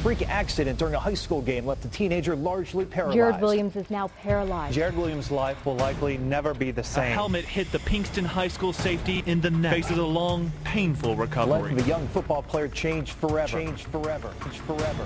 Freak accident during a high school game left the teenager largely paralyzed. Jared Williams is now paralyzed. Jared Williams' life will likely never be the same. A helmet hit the Pinkston High School safety in the neck. Faces a long, painful recovery. The life of a young football player changed forever. Changed forever. Changed forever.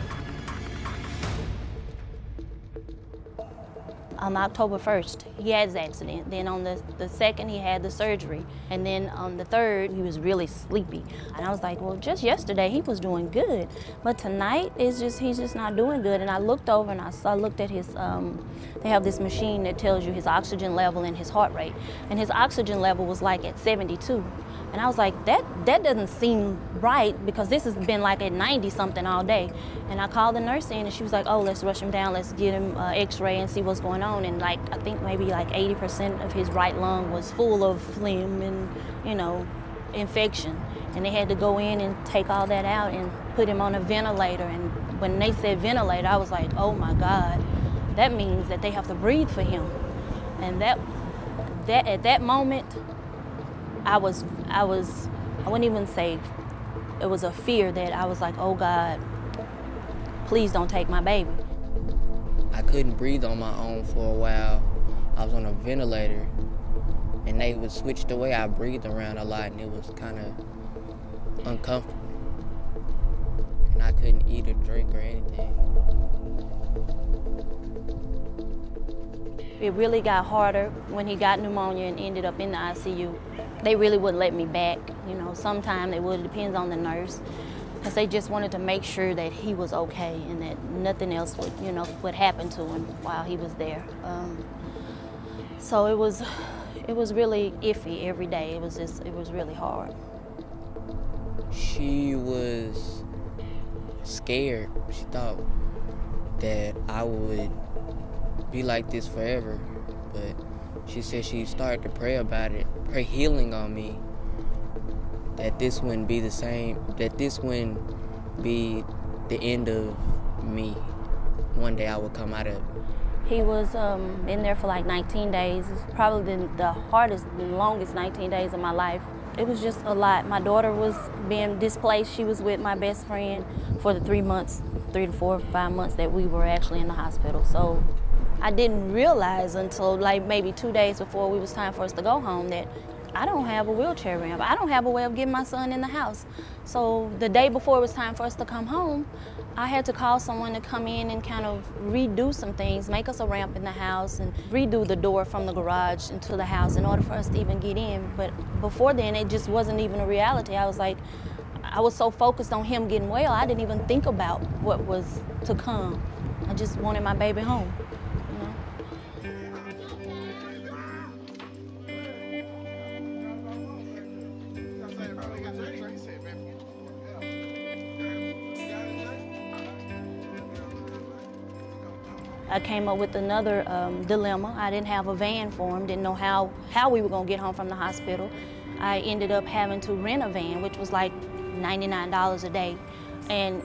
On October 1st, he had his accident. Then on the 2nd, he had the surgery. And then on the 3rd, he was really sleepy. And I was like, well, just yesterday, he was doing good. But tonight, he's just not doing good. And I looked over and I looked at his, they have this machine that tells you his oxygen level and his heart rate. And his oxygen level was like at 72. And I was like, that doesn't seem right, because this has been like at 90-something all day. And I called the nurse in and she was like, oh, let's rush him down, let's get him x-ray and see what's going on. And like, I think maybe like 80% of his right lung was full of phlegm and, you know, infection. And they had to go in and take all that out and put him on a ventilator. And when they said ventilator, I was like, oh my God, that means that they have to breathe for him. And at that moment, I wouldn't even say it was a fear, that I was like, oh God, please don't take my baby. I couldn't breathe on my own for a while. I was on a ventilator and they would switch the way I breathed around a lot, and it was kind of uncomfortable. And I couldn't eat or drink or anything. It really got harder when he got pneumonia and ended up in the ICU. They really wouldn't let me back. You know, sometimes they would, it depends on the nurse, because they just wanted to make sure that he was okay and that nothing else would, you know, would happen to him while he was there. So it was really iffy every day. It was really hard. She was scared. She thought that I would be like this forever, but she said she started to pray about it, pray healing on me, that this wouldn't be the same, that this wouldn't be the end of me. One day I would come out of it. He was in there for like 19 days. It's probably the hardest, the longest 19 days of my life. It was just a lot. My daughter was being displaced. She was with my best friend for the 3 to 4, 5 months that we were actually in the hospital. So I didn't realize until like maybe 2 days before it was time for us to go home that I don't have a wheelchair ramp. I don't have a way of getting my son in the house. So the day before it was time for us to come home, I had to call someone to come in and kind of redo some things, make us a ramp in the house and redo the door from the garage into the house in order for us to even get in. But before then, it just wasn't even a reality. I was so focused on him getting well, I didn't even think about what was to come. I just wanted my baby home. I came up with another dilemma. I didn't have a van for him, didn't know how we were gonna get home from the hospital. I ended up having to rent a van, which was like $99 a day. And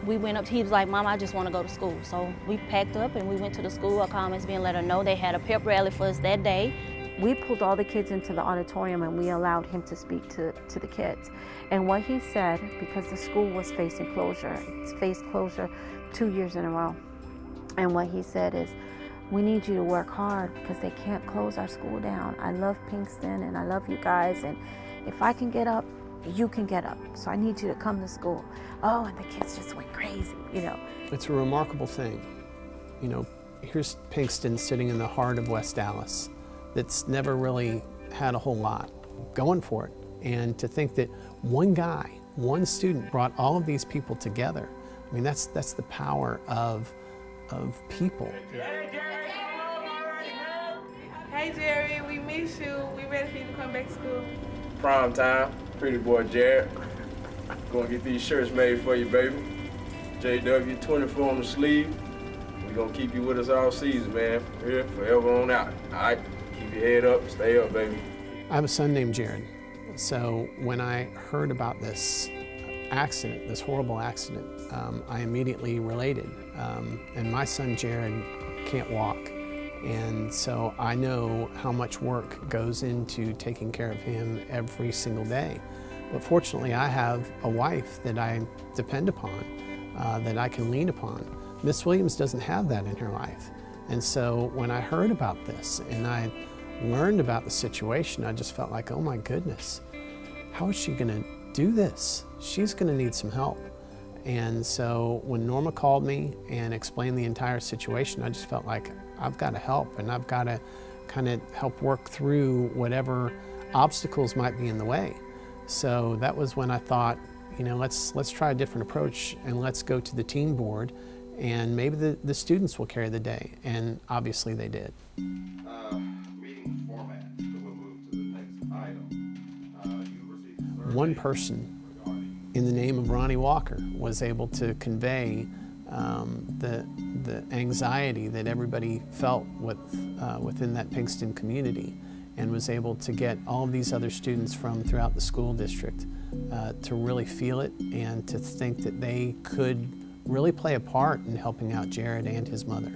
we went up, he was like, Mom, I just wanna go to school. So we packed up and we went to the school. I called Ms. B and let her know. They had a pep rally for us that day. We pulled all the kids into the auditorium and we allowed him to speak to the kids. And what he said, because the school was facing closure, it's faced closure 2 years in a row. And what he said is, we need you to work hard because they can't close our school down. I love Pinkston and I love you guys, and if I can get up, you can get up. So I need you to come to school. Oh, and the kids just went crazy, you know. It's a remarkable thing. You know, here's Pinkston sitting in the heart of West Dallas that's never really had a whole lot going for it. And to think that one guy, one student brought all of these people together, I mean, that's the power of people. Hey Jerry, we miss you. We ready for you to come back to school. Prime time, pretty boy Jared. Gonna get these shirts made for you, baby. JW 24 on the sleeve. We're gonna keep you with us all season, man. Here, forever on out. All right, keep your head up, stay up, baby. I have a son named Jared. So when I heard about this accident, this horrible accident, I immediately related. And my son Jared can't walk. And so I know how much work goes into taking care of him every single day. But fortunately, I have a wife that I depend upon that I can lean upon. Miss Williams doesn't have that in her life. And so when I heard about this and I learned about the situation, I just felt like, oh my goodness, how is she gonna do this? She's gonna need some help. And so when Norma called me and explained the entire situation, I just felt like I've got to help, and I've got to kind of help work through whatever obstacles might be in the way. So that was when I thought, you know, let's try a different approach, and let's go to the team board, and maybe the students will carry the day. And obviously they did. Reading format, so we'll move to the next item. One person in the name of Ronnie Walker was able to convey the anxiety that everybody felt within that Pinkston community, and was able to get all of these other students from throughout the school district to really feel it and to think that they could really play a part in helping out Jared and his mother.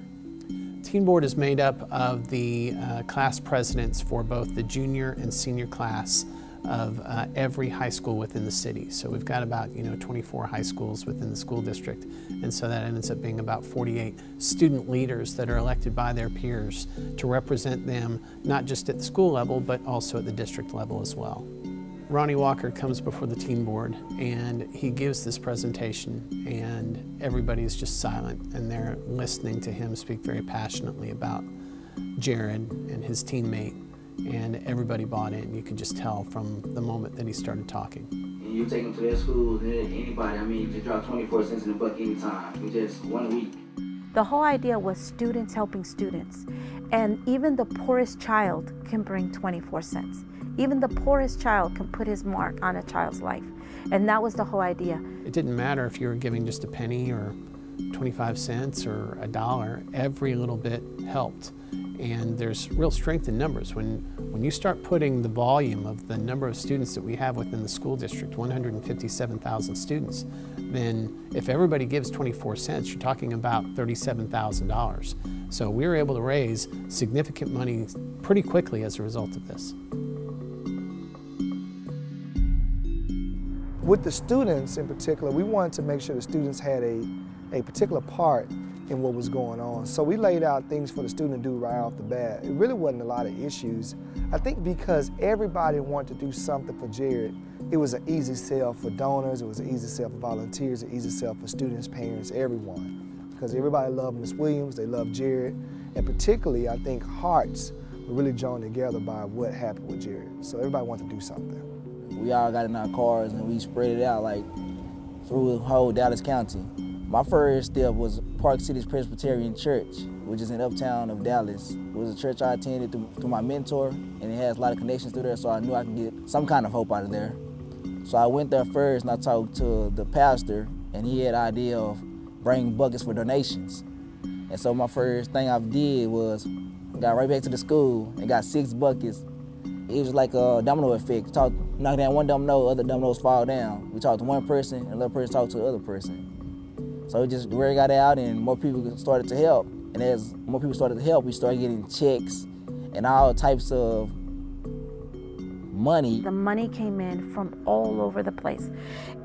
Teen Board is made up of the class presidents for both the junior and senior class of every high school within the city. So we've got about 24 high schools within the school district, and so that ends up being about 48 student leaders that are elected by their peers to represent them not just at the school level but also at the district level as well. Ronnie Walker comes before the teen board and he gives this presentation, and everybody's just silent and they're listening to him speak very passionately about Jared and his teammate. And everybody bought in. You could just tell from the moment that he started talking. And you take them to their schools, and anybody, I mean, you just drop 24 cents in the bucket anytime, in just 1 week. The whole idea was students helping students. And even the poorest child can bring 24 cents. Even the poorest child can put his mark on a child's life. And that was the whole idea. It didn't matter if you were giving just a penny or 25 cents or $1, every little bit helped. And there's real strength in numbers. When you start putting the volume of the number of students that we have within the school district, 157,000 students, then if everybody gives 24 cents, you're talking about $37,000. So we were able to raise significant money pretty quickly as a result of this. With the students in particular, we wanted to make sure the students had a particular part in what was going on. So we laid out things for the student to do right off the bat. It really wasn't a lot of issues. I think because everybody wanted to do something for Jared, it was an easy sell for donors, it was an easy sell for volunteers, an easy sell for students, parents, everyone. Because everybody loved Miss Williams, they loved Jared, and particularly I think hearts were really drawn together by what happened with Jared. So everybody wanted to do something. We all got in our cars and we spread it out like through the whole Dallas County. My first step was Park City's Presbyterian Church, which is in uptown of Dallas. It was a church I attended through my mentor, and it has a lot of connections through there, so I knew I could get some kind of hope out of there. So I went there first and I talked to the pastor, and he had an idea of bringing buckets for donations. And so my first thing I did was got right back to the school and got 6 buckets. It was like a domino effect. Knock down one domino, other dominoes fall down. We talked to one person, and another person talked to the other person. So it just really got out, and more people started to help. And as more people started to help, we started getting checks and all types of money. The money came in from all over the place.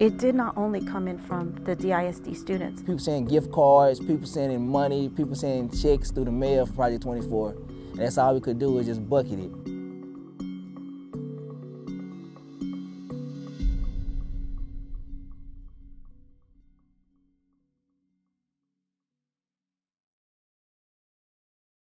It did not only come in from the DISD students. People sending gift cards, people sending money, people sending checks through the mail for Project 24. And that's all we could do was just bucket it.